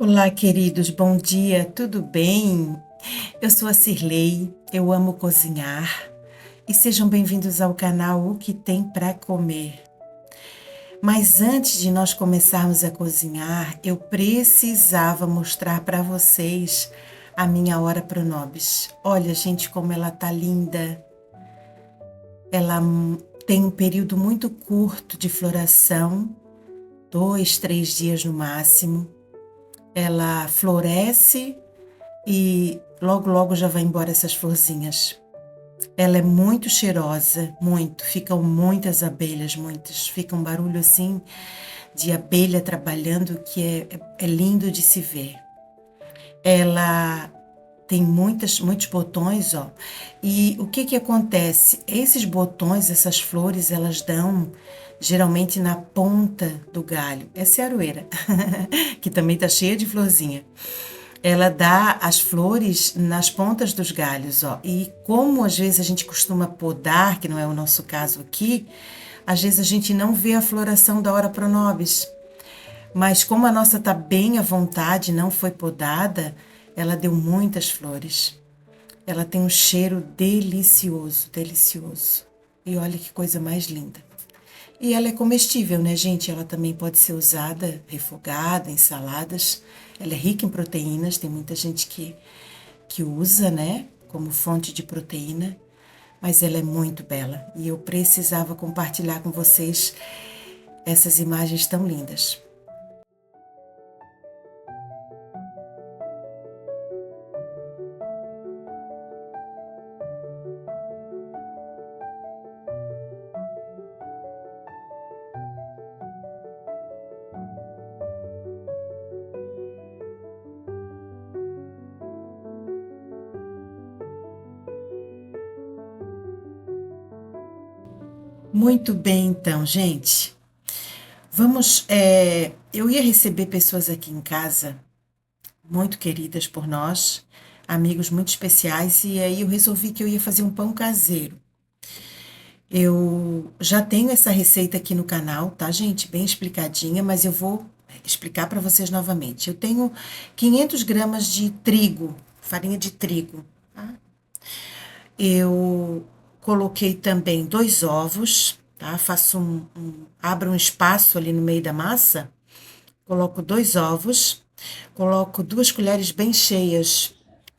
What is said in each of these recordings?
Olá, queridos, bom dia, tudo bem? Eu sou a Cirlei, eu amo cozinhar e sejam bem-vindos ao canal O que Tem para Comer. Mas antes de nós começarmos a cozinhar, eu precisava mostrar para vocês a minha hora pronobis. Olha, gente, como ela tá linda. Ela tem um período muito curto de floração, 2, 3 dias no máximo. Ela floresce e logo, logo já vai embora essas florzinhas. Ela é muito cheirosa, muito. Ficam muitas abelhas, muitas. Fica um barulho assim de abelha trabalhando que é lindo de se ver. Ela tem muitos botões, ó. E o que que acontece? Esses botões, essas flores, elas dão geralmente na ponta do galho. Essa é a aroeira, que também tá cheia de florzinha. Ela dá as flores nas pontas dos galhos, ó. E como às vezes a gente costuma podar, que não é o nosso caso aqui, às vezes a gente não vê a floração da hora pronobis. Mas como a nossa tá bem à vontade, não foi podada, ela deu muitas flores. Ela tem um cheiro delicioso, delicioso. E olha que coisa mais linda. E ela é comestível, né, gente? Ela também pode ser usada refogada em saladas. Ela é rica em proteínas, tem muita gente que usa, né, como fonte de proteína, mas ela é muito bela. E eu precisava compartilhar com vocês essas imagens tão lindas. Muito bem, então, gente. Vamos. Eu ia receber pessoas aqui em casa, muito queridas por nós, amigos muito especiais, e aí eu resolvi que eu ia fazer um pão caseiro. Eu já tenho essa receita aqui no canal, tá, gente? Bem explicadinha, mas eu vou explicar para vocês novamente. Eu tenho 500 gramas de trigo, farinha de trigo, tá? Eu coloquei também 2 ovos, tá? Abro um espaço ali no meio da massa, coloco 2 ovos, coloco 2 colheres bem cheias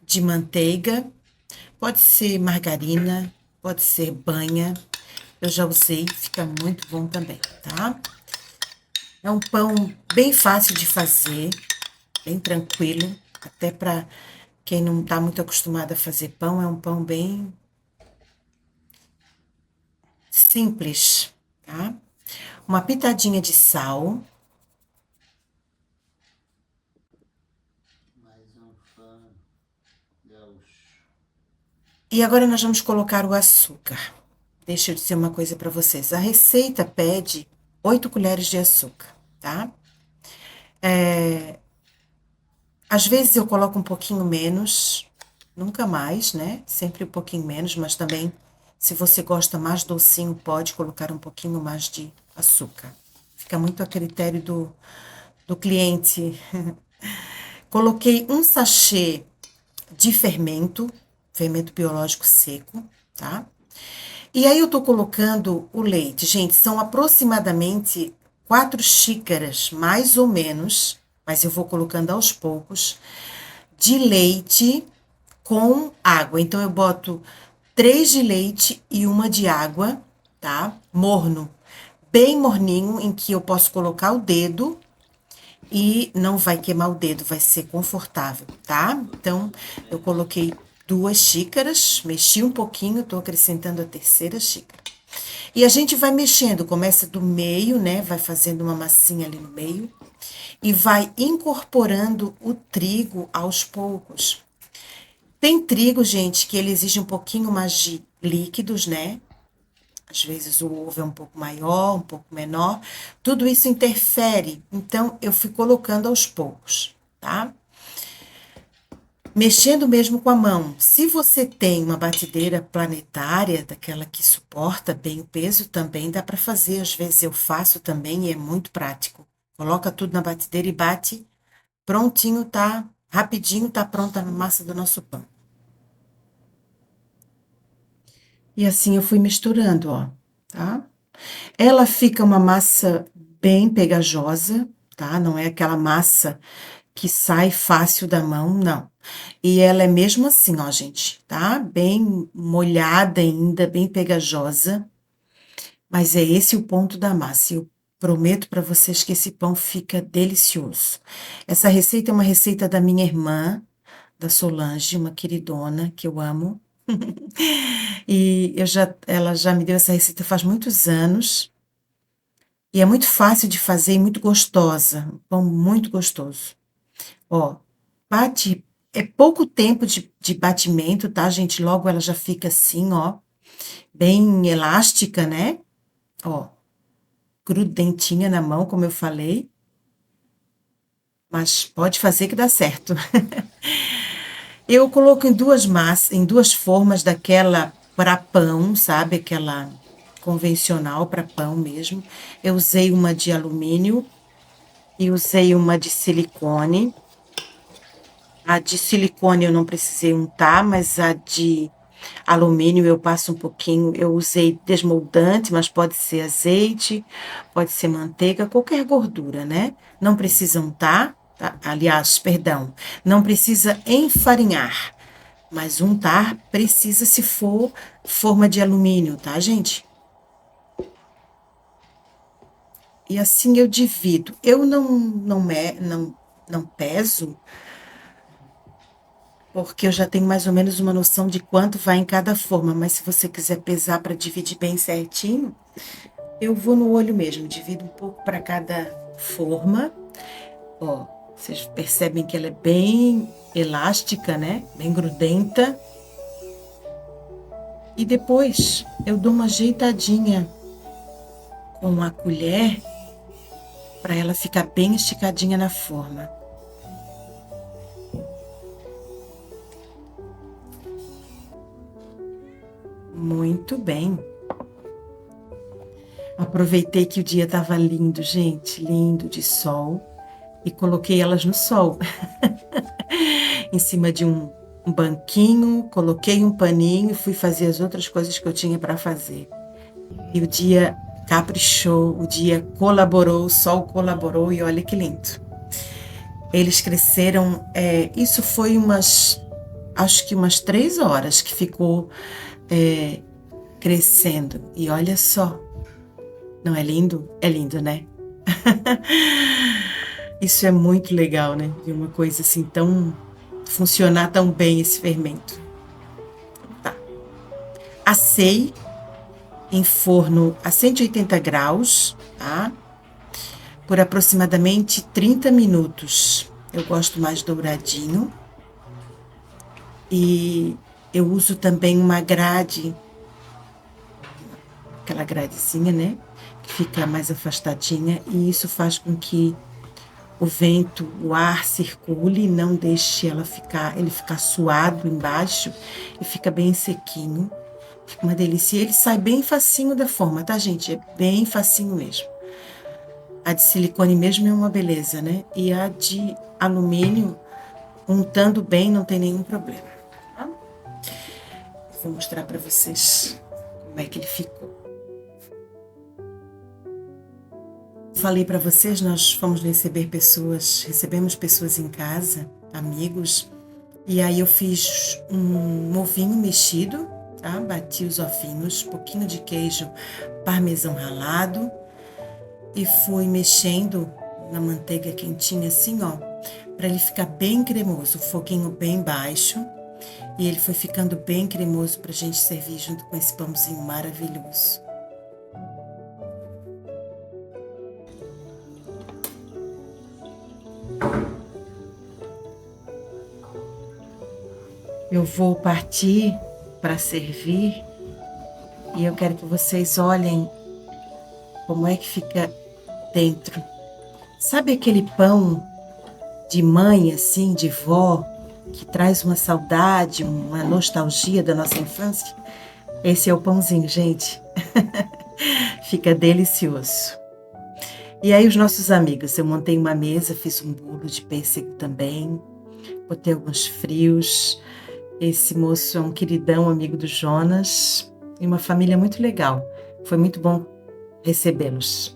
de manteiga, pode ser margarina, pode ser banha, eu já usei, fica muito bom também, tá? É um pão bem fácil de fazer, bem tranquilo, até para quem não está muito acostumado a fazer pão, é um pão bem simples, tá? Uma pitadinha de sal. E agora nós vamos colocar o açúcar. Deixa eu dizer uma coisa para vocês. A receita pede 8 colheres de açúcar, tá? Às vezes eu coloco um pouquinho menos, nunca mais, né? Sempre um pouquinho menos, mas também, se você gosta mais docinho, pode colocar um pouquinho mais de açúcar. Fica muito a critério do cliente. Coloquei um sachê de fermento, fermento biológico seco, tá? E aí eu tô colocando o leite. Gente, são aproximadamente 4 xícaras, mais ou menos, mas eu vou colocando aos poucos, de leite com água. Então, eu boto 3 de leite e uma de água, tá? Morno. Bem morninho, em que eu posso colocar o dedo e não vai queimar o dedo, vai ser confortável, tá? Então, eu coloquei 2 xícaras, mexi um pouquinho, tô acrescentando a terceira xícara. E a gente vai mexendo, começa do meio, né? Vai fazendo uma massinha ali no meio e vai incorporando o trigo aos poucos. Tem trigo, gente, que ele exige um pouquinho mais de líquidos, né? Às vezes o ovo é um pouco maior, um pouco menor. Tudo isso interfere. Então, eu fui colocando aos poucos, tá? Mexendo mesmo com a mão. Se você tem uma batedeira planetária, daquela que suporta bem o peso, também dá para fazer. Às vezes eu faço também e é muito prático. Coloca tudo na batedeira e bate prontinho, tá? Rapidinho tá pronta a massa do nosso pão. E assim eu fui misturando, ó, tá? Ela fica uma massa bem pegajosa, tá? Não é aquela massa que sai fácil da mão, não. E ela é mesmo assim, ó, gente, tá? Bem molhada ainda, bem pegajosa. Mas é esse o ponto da massa. Eu prometo para vocês que esse pão fica delicioso. Essa receita é uma receita da minha irmã, da Solange, uma queridona que eu amo. E ela já me deu essa receita faz muitos anos. E é muito fácil de fazer e muito gostosa. Um pão muito gostoso. Ó, bate. É pouco tempo de batimento, tá, gente? Logo ela já fica assim, ó, bem elástica, né? Ó, grudentinha na mão, como eu falei. Mas pode fazer que dá certo. Eu coloco em duas formas daquela para pão, sabe? Aquela convencional para pão mesmo. Eu usei uma de alumínio e usei uma de silicone. A de silicone eu não precisei untar, mas a de alumínio eu passo um pouquinho. Eu usei desmoldante, mas pode ser azeite, pode ser manteiga, qualquer gordura, né? Não precisa untar, tá? Aliás, perdão, não precisa enfarinhar, mas untar precisa se for forma de alumínio, tá, gente? E assim eu divido. Eu não peso, porque eu já tenho mais ou menos uma noção de quanto vai em cada forma, mas se você quiser pesar para dividir bem certinho, eu vou no olho mesmo, divido um pouco para cada forma. Ó, vocês percebem que ela é bem elástica, né? Bem grudenta. E depois eu dou uma ajeitadinha com a colher para ela ficar bem esticadinha na forma. Muito bem. Aproveitei que o dia estava lindo, gente, lindo de sol, e coloquei elas no sol. Em cima de um banquinho, coloquei um paninho e fui fazer as outras coisas que eu tinha para fazer. E o dia caprichou, o dia colaborou, o sol colaborou e olha que lindo. Eles cresceram, isso foi acho que umas 3 horas que ficou crescendo. E olha só, não é lindo? É lindo, né? Isso é muito legal, né? De uma coisa assim funcionar tão bem esse fermento. Tá. Assei em forno a 180 graus, tá? Por aproximadamente 30 minutos. Eu gosto mais douradinho. E eu uso também uma grade, aquela gradezinha, né? Que fica mais afastadinha, e isso faz com que o vento, o ar circule, não deixe ele ficar suado embaixo e fica bem sequinho. Fica uma delícia. E ele sai bem facinho da forma, tá, gente? É bem facinho mesmo. A de silicone mesmo é uma beleza, né? E a de alumínio, untando bem, não tem nenhum problema. Tá? Vou mostrar para vocês como é que ele ficou. Falei para vocês, nós fomos recebemos pessoas em casa, amigos, e aí eu fiz um ovinho mexido, tá? Bati os ovinhos, um pouquinho de queijo parmesão ralado e fui mexendo na manteiga quentinha assim, ó, para ele ficar bem cremoso, o foguinho bem baixo, e ele foi ficando bem cremoso pra gente servir junto com esse pãozinho maravilhoso. Eu vou partir para servir e eu quero que vocês olhem como é que fica dentro. Sabe aquele pão de mãe, assim, de vó, que traz uma saudade, uma nostalgia da nossa infância? Esse é o pãozinho, gente. Fica delicioso. E aí os nossos amigos, eu montei uma mesa, fiz um bolo de pêssego também, botei alguns frios. Esse moço é um queridão, amigo do Jonas, e uma família muito legal. Foi muito bom recebê-los.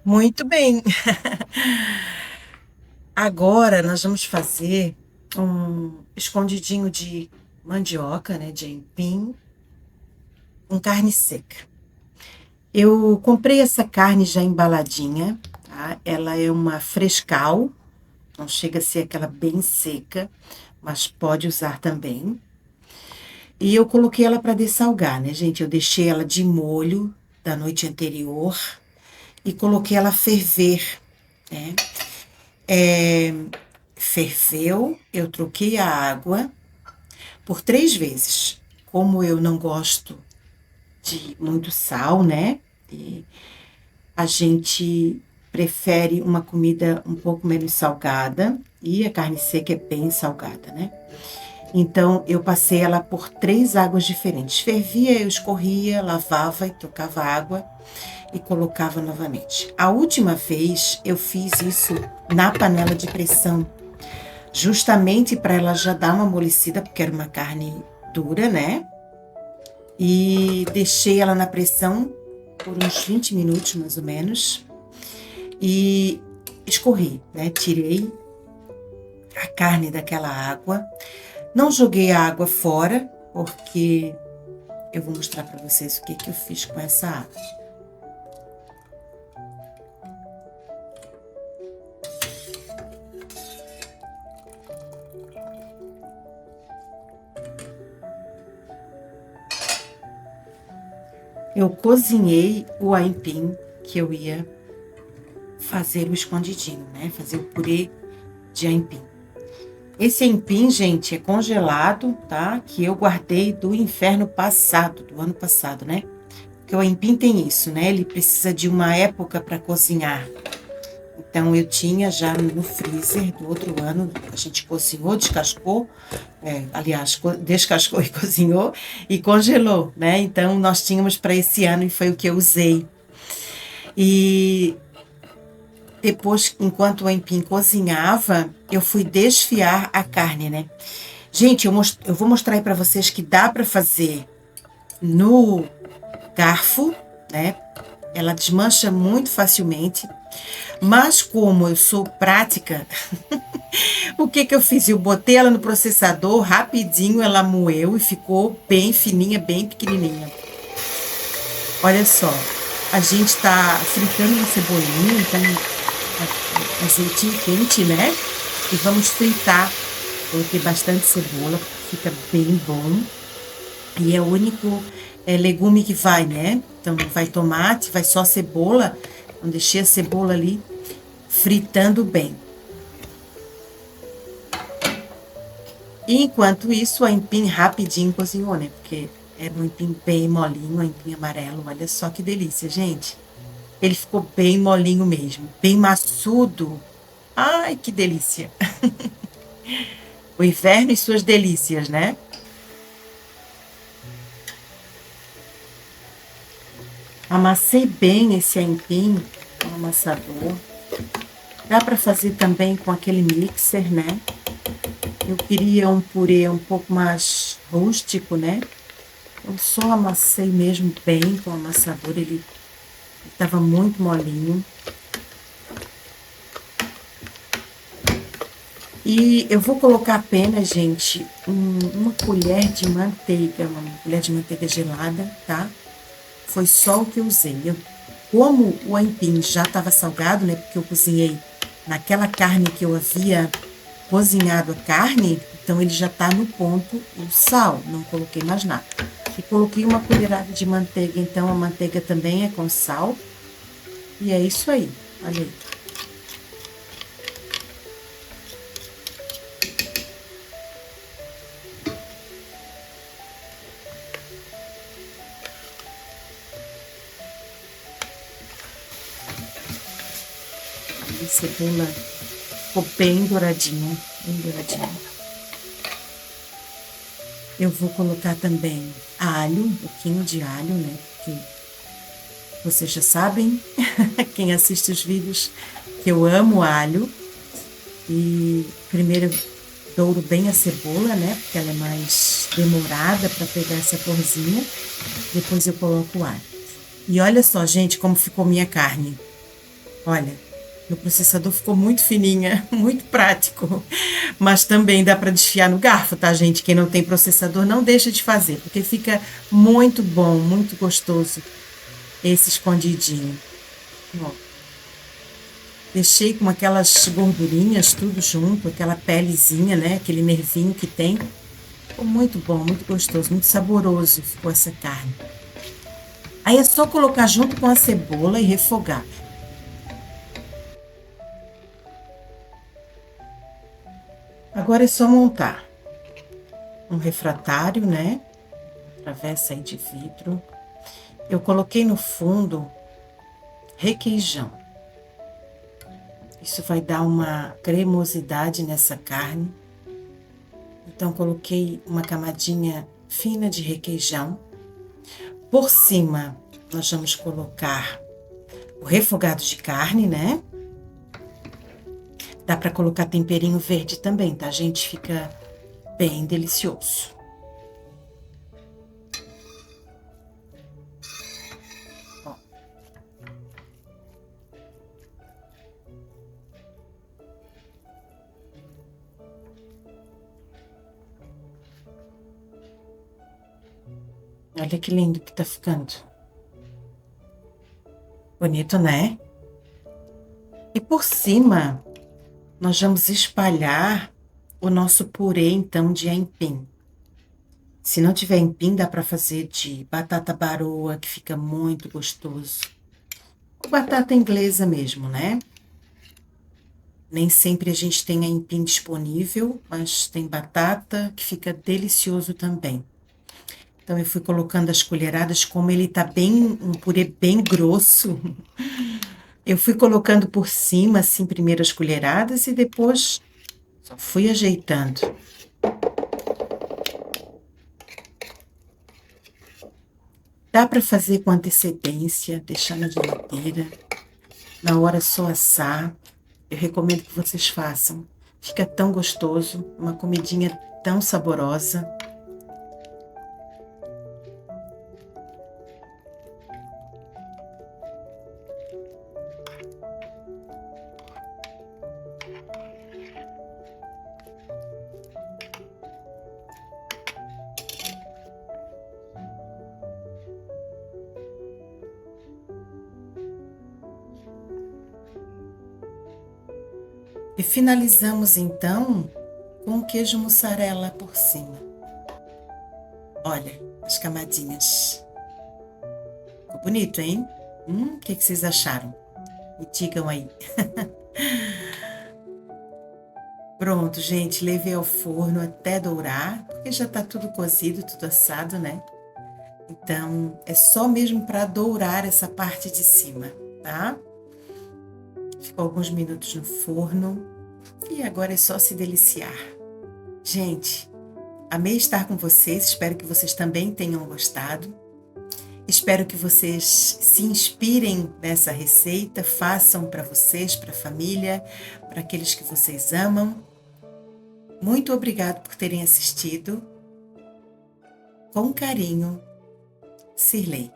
Muito bem. Agora nós vamos fazer um escondidinho de mandioca, né, de aipim, com carne seca. Eu comprei essa carne já embaladinha, tá? Ela é uma frescal, não chega a ser aquela bem seca, mas pode usar também. E eu coloquei ela para dessalgar, né, gente? Eu deixei ela de molho da noite anterior e coloquei ela a ferver, né? Ferveu, eu troquei a água por 3 vezes. Como eu não gosto de muito sal, né? E a gente prefere uma comida um pouco menos salgada e a carne seca é bem salgada, né? Então eu passei ela por 3 águas diferentes. Fervia, eu escorria, lavava e trocava água e colocava novamente. A última vez eu fiz isso na panela de pressão, justamente para ela já dar uma amolecida, porque era uma carne dura, né? E deixei ela na pressão por uns 20 minutos, mais ou menos, e escorri, né? Tirei a carne daquela água, não joguei a água fora, porque eu vou mostrar para vocês o que que eu fiz com essa água. Eu cozinhei o aipim que eu ia fazer o escondidinho, né? Fazer o purê de aipim. Esse aipim, gente, é congelado, tá? Que eu guardei do inverno passado, do ano passado, né? Porque o aipim tem isso, né? Ele precisa de uma época para cozinhar. Então, eu tinha já no freezer do outro ano, a gente cozinhou, descascou, aliás, descascou e cozinhou e congelou, né? Então, nós tínhamos para esse ano e foi o que eu usei. E depois, enquanto o aipim cozinhava, eu fui desfiar a carne, né? Gente, eu vou mostrar aí para vocês que dá para fazer no garfo, né? Ela desmancha muito facilmente. Mas como eu sou prática, o que que eu fiz? Eu botei ela no processador, rapidinho ela moeu e ficou bem fininha, bem pequenininha. Olha só, a gente tá fritando uma cebolinha, então azeitinho quente, né? E vamos fritar. Coloquei bastante cebola, fica bem bom. E é o único legume que vai, né? Então, não vai tomate, vai só cebola. Então, deixei a cebola ali fritando bem. E enquanto isso, o aipim rapidinho cozinhou, né? Porque era um aipim bem molinho, um aipim amarelo. Olha só que delícia, gente. Ele ficou bem molinho mesmo, bem maçudo. Ai, que delícia. O inverno e suas delícias, né? Amassei bem esse aipim com amassador. Dá para fazer também com aquele mixer, né? Eu queria um purê um pouco mais rústico, né? Eu só amassei mesmo bem com o amassador, ele estava muito molinho. E eu vou colocar apenas, gente, uma colher de manteiga, uma colher de manteiga gelada, tá? Foi só o que eu usei. Como o aipim já estava salgado, né? Porque eu cozinhei naquela carne que eu havia cozinhado a carne, então ele já tá no ponto, o sal, não coloquei mais nada. E coloquei uma colherada de manteiga, então a manteiga também é com sal. E é isso aí, olha aí. A cebola ficou bem douradinha, bem douradinha. Eu vou colocar também alho, um pouquinho de alho, né? Porque vocês já sabem, quem assiste os vídeos, que eu amo alho. E primeiro douro bem a cebola, né? Porque ela é mais demorada para pegar essa corzinha. Depois eu coloco o alho. E olha só, gente, como ficou minha carne. Olha, no processador ficou muito fininha, muito prático. Mas também dá para desfiar no garfo, tá, gente? Quem não tem processador, não deixa de fazer, porque fica muito bom, muito gostoso esse escondidinho. Ó, deixei com aquelas gordurinhas tudo junto, aquela pelezinha, né? Aquele nervinho que tem. Ficou muito bom, muito gostoso, muito saboroso ficou essa carne. Aí é só colocar junto com a cebola e refogar. Agora é só montar um refratário, né? Travessa aí de vidro. Eu coloquei no fundo requeijão. Isso vai dar uma cremosidade nessa carne. Então, coloquei uma camadinha fina de requeijão. Por cima, nós vamos colocar o refogado de carne, né? Dá para colocar temperinho verde também, tá, gente? Fica bem delicioso. Ó. Olha que lindo que tá ficando. Bonito, né? E por cima, nós vamos espalhar o nosso purê, então, de aipim. Se não tiver aipim, dá para fazer de batata baroa, que fica muito gostoso. Ou batata inglesa mesmo, né? Nem sempre a gente tem aipim disponível, mas tem batata que fica delicioso também. Então, eu fui colocando as colheradas, como ele tá bem, um purê bem grosso. Eu fui colocando por cima, assim, primeiro as colheradas e depois só fui ajeitando. Dá para fazer com antecedência, deixar na geladeira, na hora só assar. Eu recomendo que vocês façam. Fica tão gostoso, uma comidinha tão saborosa. E finalizamos então com o queijo mussarela por cima. Olha as camadinhas. Ficou bonito, hein? O que vocês acharam? Me digam aí. Pronto, gente, levei ao forno até dourar, porque já tá tudo cozido, tudo assado, né? Então, é só mesmo para dourar essa parte de cima, tá? Ficou alguns minutos no forno e agora é só se deliciar. Gente, amei estar com vocês, espero que vocês também tenham gostado. Espero que vocês se inspirem nessa receita, façam para vocês, para a família, para aqueles que vocês amam. Muito obrigado por terem assistido. Com carinho, Cirlei.